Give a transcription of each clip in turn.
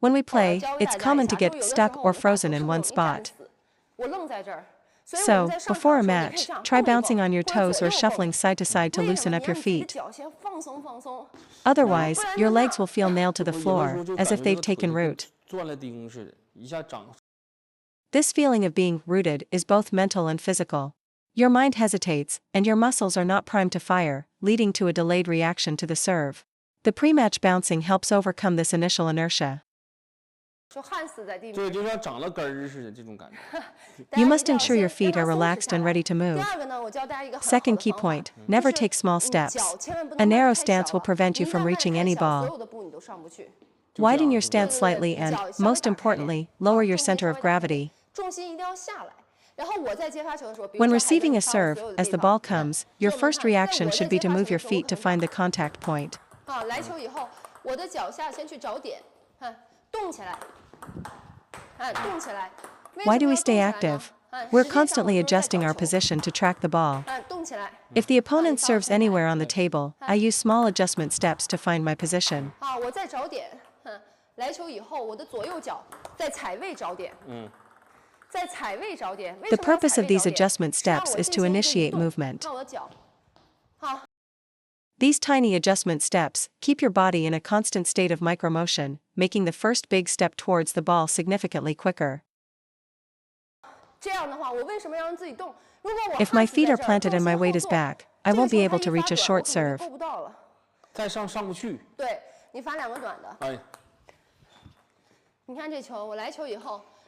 When we play, it's common to get stuck or frozen in one spot. So, before a match, try bouncing on your toes or shuffling side to side to loosen up your feet. Otherwise, your legs will feel nailed to the floor, as if they've taken root. This feeling of being rooted is both mental and physical. Your mind hesitates, and your muscles are not primed to fire, leading to a delayed reaction to the serve. The pre-match bouncing helps overcome this initial inertia. You must ensure your feet are relaxed and ready to move. Second key point, never take small steps. A narrow stance will prevent you from reaching any ball. Widen your stance slightly and, most importantly, lower your center of gravity. When receiving a serve, as the ball comes, your first reaction should be to move your feet to find the contact point. Why do we stay active? We're constantly adjusting our position to track the ball. If the opponent serves anywhere on the table, I use small adjustment steps to find my position. The purpose of these adjustment steps is to initiate movement. These tiny adjustment steps keep your body in a constant state of micromotion, making the first big step towards the ball significantly quicker. If my feet are planted and my weight is back, I won't be able to reach a short serve.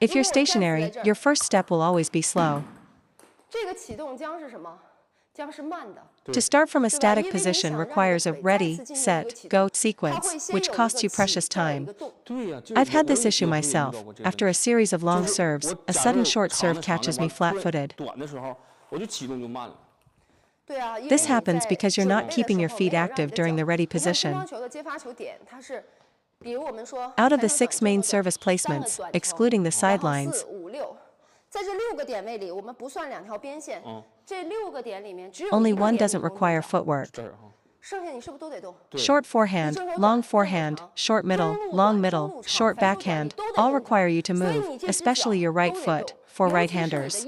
If you're stationary, your first step will always be slow. To start from a static position requires a ready, set, go sequence, which costs you precious time. I've had this issue myself. After a series of long serves, a sudden short serve catches me flat-footed. This happens because you're not keeping your feet active during the ready position. Out of the 6 main service placements, excluding the sidelines, only one doesn't require footwork. Short forehand, long forehand, short middle, long middle, short backhand, all require you to move, especially your right foot, for right-handers.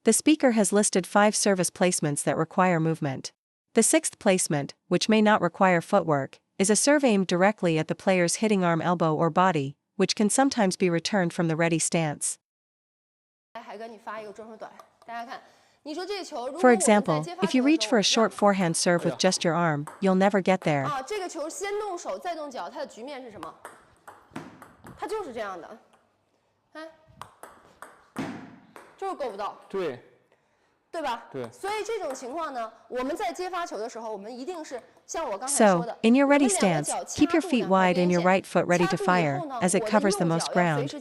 The speaker has listed 5 service placements that require movement. The 6th placement, which may not require footwork, is a serve aimed directly at the player's hitting arm, elbow, or body, which can sometimes be returned from the ready stance. For example, if you reach for a short forehand serve with just your arm, you'll never get there. So, in your ready stance, keep your feet wide and your right foot ready to fire, as it covers the most ground.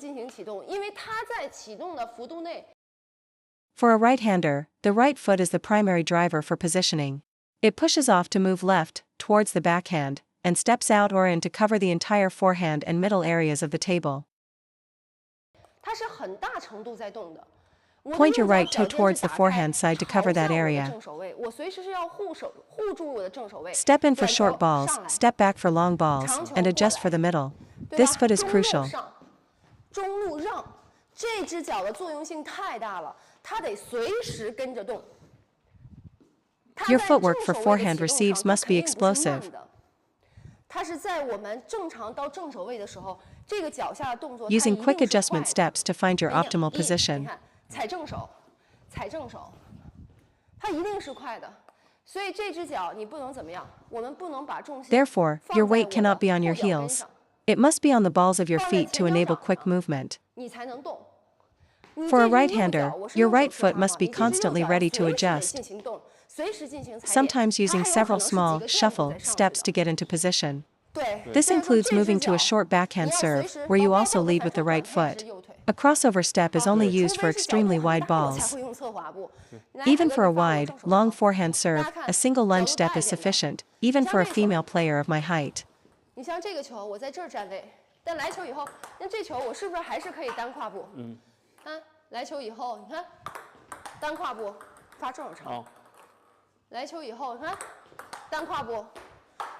For a right-hander, the right foot is the primary driver for positioning. It pushes off to move left, towards the backhand, and steps out or in to cover the entire forehand and middle areas of the table. Point your right toe towards the forehand side to cover that area. Step in for short balls, step back for long balls, and adjust for the middle. This foot is crucial. Your footwork for forehand receives must be explosive. Using quick adjustment steps to find your optimal position. Therefore, your weight cannot be on your heels. It must be on the balls of your feet to enable quick movement. For a right-hander, your right foot must be constantly ready to adjust, sometimes using several small, shuffle steps to get into position. This includes moving to a short backhand serve, where you also lead with the right foot. A crossover step is only used for extremely wide balls. Even for a wide, long forehand serve, a single lunge step is sufficient, even for a female player of my height.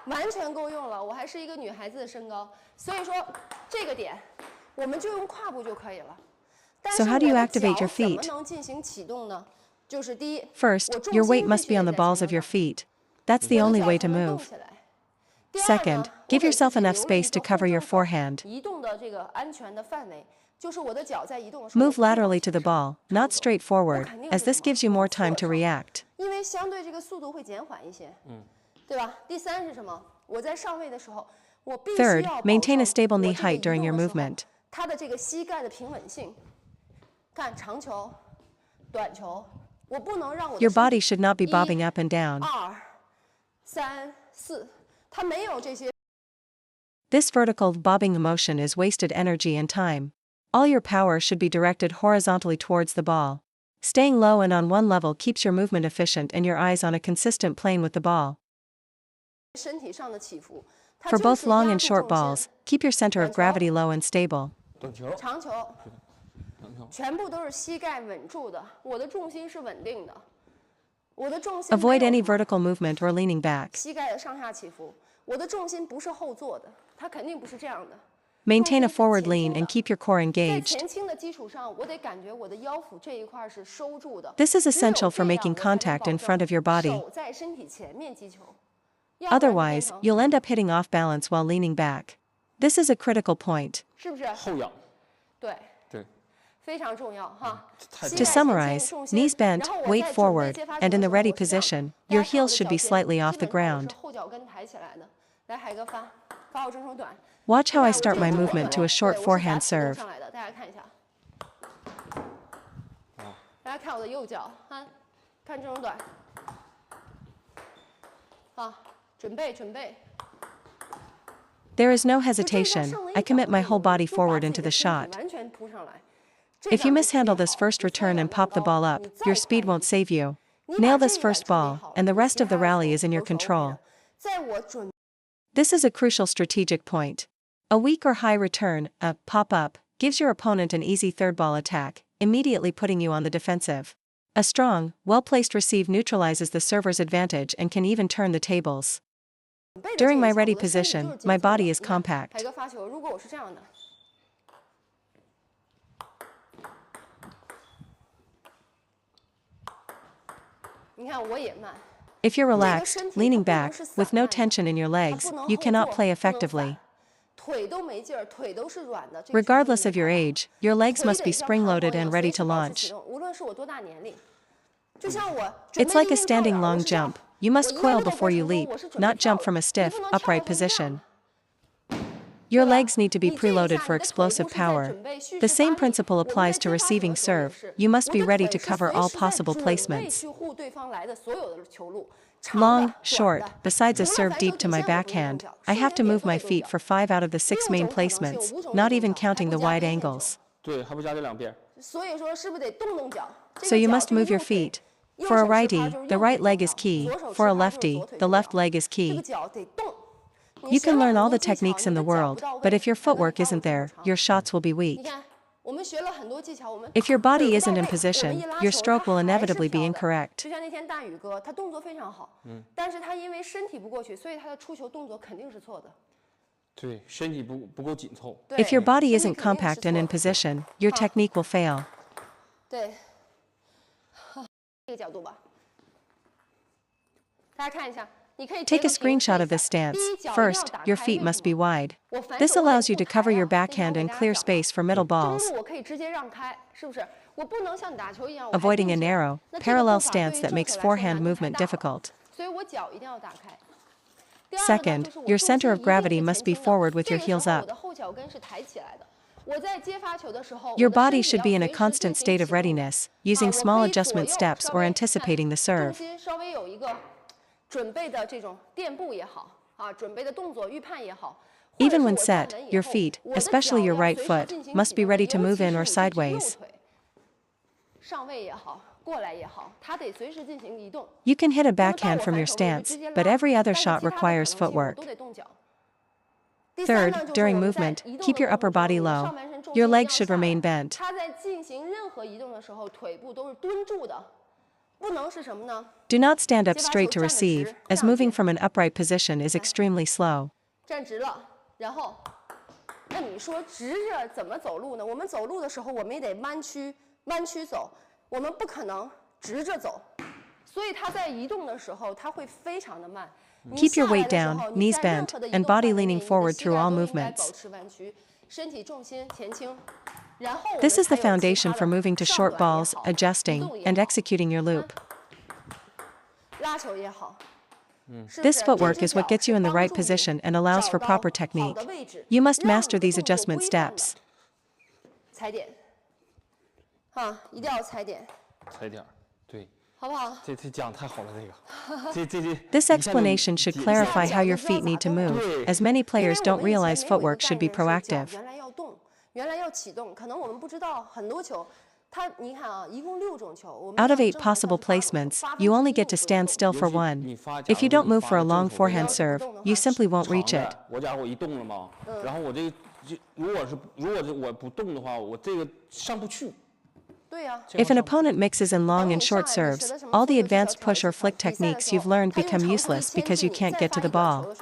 完全够用了，我还是一个女孩子的身高，所以说这个点我们就用胯部就可以了。但是 So how do you activate your 怎么 feet? 能进行启动呢？就是第一， First, your weight must be on the balls of your feet. That's the only way to move. Second, give yourself enough space to cover your forehand. 移动的这个安全的范围，就是我的脚在移动的时候 Move laterally to the ball, not straight forward, as this gives you more time to react. 因为相对这个速度会减缓一些，对吧？第三是什么？我在上位的时候，我必须要 Third, maintain a stable knee height during your movement. 它的这个膝盖的平稳性。看长球、短球，我不能让我的 Your body should not be bobbing up and down. 2、3、4，它没有这些。 This vertical bobbing motion is wasted energy and time. All your power should be directed horizontally towards the ball. Staying low and on one level keeps your movement efficient and your eyes on a consistent plane with the ball. 身体上的起伏， For both long and short balls, keep your center of gravity low and stable. 长球，全部都是膝盖稳住的，我的重心是稳定的，我的重心 Avoid any vertical movement or leaning back. 膝盖的上下起伏，我的重心不是后坐的，它肯定不是这样的。 Maintain a forward lean and keep your core 在 engaged. 前倾的基础上，我得感觉我的腰腹这一块是收住的。 This is essential for making contact in front of your body. 手在身体前面击球。 Otherwise, you'll end up hitting off balance while leaning back. This is a critical point. 是不是？后仰。对。对。非常重要哈。 To summarize, knees bent, weight forward, and in the ready position, your heels should be slightly off the ground. 后脚跟抬起来的。来，海哥发好正手短。 Watch how I start my movement to a short forehand serve. 上来的，大家看一下。大家看我的右脚，看这种短。好，准备。 There is no hesitation. I commit my whole body forward into the shot. 完全扑上来。 If you mishandle this first return and pop the ball up, your speed won't save you. Nail this first ball, and the rest of the rally is in your control. 在我准 This is a crucial strategic point. A weak or high return, a pop-up, gives your opponent an easy third ball attack, immediately putting you on the defensive. A strong, well-placed receive neutralizes the server's advantage and can even turn the tables. During my ready position, my body is compact. 海哥发球，如果我是这样的，你看我也慢。 If you're relaxed, leaning back, with no tension in your legs, you cannot play effectively. 腿都没劲儿，腿都是软的。 Regardless of your age, your legs must be spring-loaded and ready to launch. 无论是我多大年龄，就像我 It's like a standing long jump. You must coil before you leap, not jump from a stiff, upright position. Your legs need to be preloaded for explosive power. The same principle applies to receiving serve. You must be ready to cover all possible placements. Long, short, besides a serve deep to my backhand, I have to move my feet for 5 out of the 6 main placements, not even counting the wide angles. 对，还不加这两遍。 所以说是不是得动动脚？ So you must move your feet. For a righty, the right leg is key. For a lefty, the left leg is 这 key. 个脚得动。 You can learn all the techniques in the world, but if your footwork isn't there, your shots will be 你 weak. 看，我们学了很多技巧，我们 If your body 腿不 isn't in 到位 position, 我们一拉 your 球 stroke will 它还是 inevitably be 飘的 incorrect. 就像那天大宇哥，他动作非常好，但是他因为身体不过去，所以他的出球动作肯定是错的。对，身体不够紧凑。 对 If your body 身 isn't 体肯定是 compact and 错 in 的 position, your technique will fail. 对，这个角度吧，大家看一下，你可以 Take a screenshot of this stance. First, your feet must be wide. This allows you to cover your backhand and clear space for middle 这个 balls, 路我可以直接让开，是不是？我不能像你打球一样 avoiding a narrow, 那这个 parallel 步伐 stance 对 that 于 makes 正手来说 forehand 难度太 movement 大了 difficult. 所以我脚一定要打开。第二个呢， Second, 就是我 your 重心 center of 一定是 gravity 前 must be 倾的 forward with your 这个 heels 时候 up. 我的后脚跟是抬起来的。我在接发球的时候， Your 我的 body 身体 should 要 be in a 随时 constant 进行 state of 启动的。 readiness, using 我 small 可以左 adjustment 右 steps 稍 or 微 anticipating the 重 serve. 心稍微有一个准备的这种垫步也好，准备的动作预判也好。 Even when set, your feet, especially your right foot, must be ready to move in or sideways. 上位也好，过来也好，它得随时进行移动。 You can hit a backhand from your stance, but every other shot requires footwork. 都得动脚。第三呢， Third, 就是 during 我们在 movement, 移动 keep 的 your 过 upper 程中 body 你的 low. 上半身重 Your 心一定 legs 要 should 下来 remain bent. 它在进行任何移动的时候，腿部都是蹲住的。不能是什么呢？ Do not stand up straight to receive, as moving from an upright position is extremely slow. 站直了，然后，那你说直着怎么走路呢？我们走路的时候，我们也得弯曲走，我们不可能直着走，所以它在移动的时候，它会非常的慢。 Keep your weight down, knees bent, and body leaning forward through all movements. This is the foundation for moving to short balls, adjusting, and executing your loop. This footwork is what gets you in the right position and allows for proper technique. You must master these adjustment steps. 踩点，啊，一定要踩点。踩点，对。 好不好？这讲太好了，这个。This explanation should clarify how your feet need to move, as many players don't realize footwork should be proactive. 原来要动，原来要启动，可能我们不知道很多球。 你看啊，一共6种球。 Out of 8 possible placements, you only get to stand still for one. If you don't move for a long forehand serve, you simply won't reach it. 我假如我一动了嘛，然后我这个如果我不动的话，我这个上不去。 If an opponent mixes in long and short serves, all the advanced push or flick techniques you've learned become useless because you can't get to the ball.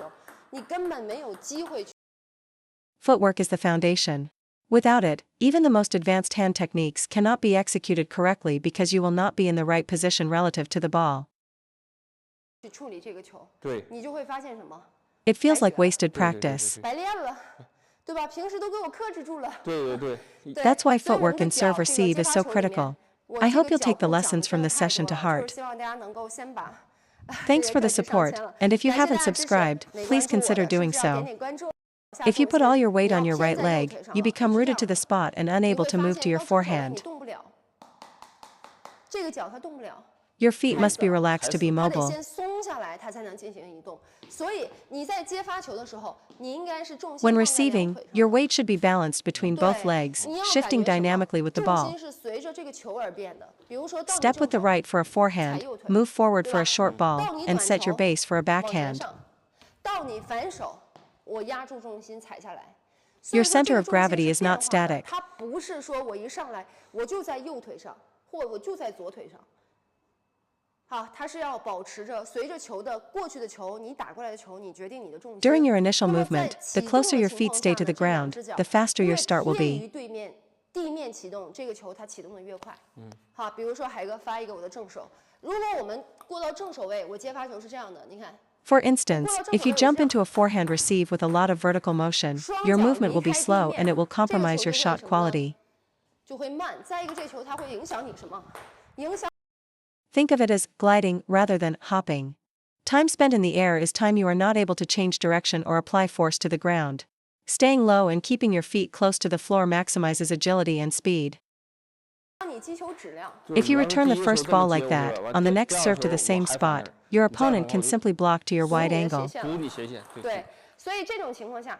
Footwork is the foundation. Without it, even the most advanced hand techniques cannot be executed correctly because you will not be in the right position relative to the ball. It feels like wasted practice. That's why footwork in serve receive is so critical. I hope you'll take the lessons from this session to heart. Thanks for the support, and if you haven't subscribed, please consider doing so. If you put all your weight on your right leg, you become rooted to the spot and unable to move to your forehand. Your feet must be relaxed to be mobile. When receiving, your weight should be balanced between both legs, shifting dynamically with the ball. Step with the right for a forehand, move forward for a short ball, and set your base for a backhand. Your center of gravity is not static. During your initial movement, the closer your feet stay to the ground, the faster your start will be. For instance, if you jump into a forehand receive with a lot of vertical motion, your movement will be slow and it will compromise your shot quality. Think of it as gliding rather than hopping. Time spent in the air is time you are not able to change direction or apply force to the ground. Staying low and keeping your feet close to the floor maximizes agility and speed. If you return the first ball like that, on the next serve to the same spot, your opponent can simply block to your wide angle.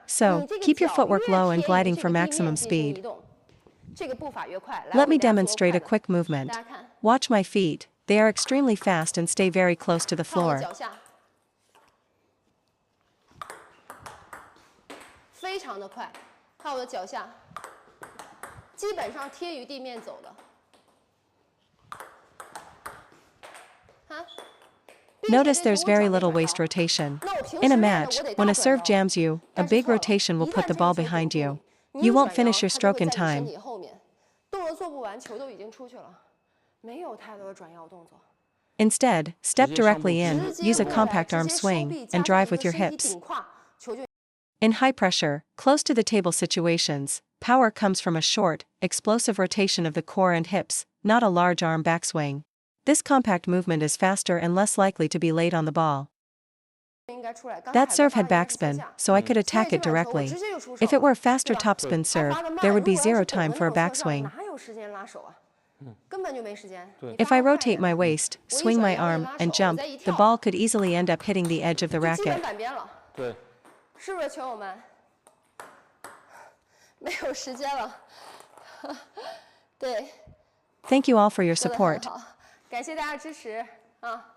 So, keep your footwork low and gliding for maximum speed. Let me demonstrate a quick movement. Watch my feet. They are extremely fast and stay very close to the floor. Notice there's very little waist rotation. In a match, when a serve jams you, a big rotation will put the ball behind you. You won't finish your stroke in time. Instead, step directly in, use a compact arm swing, and drive with your hips. In high pressure, close to the table situations, power comes from a short, explosive rotation of the core and hips, not a large arm backswing. This compact movement is faster and less likely to be late on the ball. That serve had backspin, so I could attack it directly. If it were a faster topspin serve, there would be zero time for a backswing. If I rotate my waist, swing my arm, and jump, the ball could easily end up hitting the edge of the racket. Thank you all for your support. 感谢大家支持啊！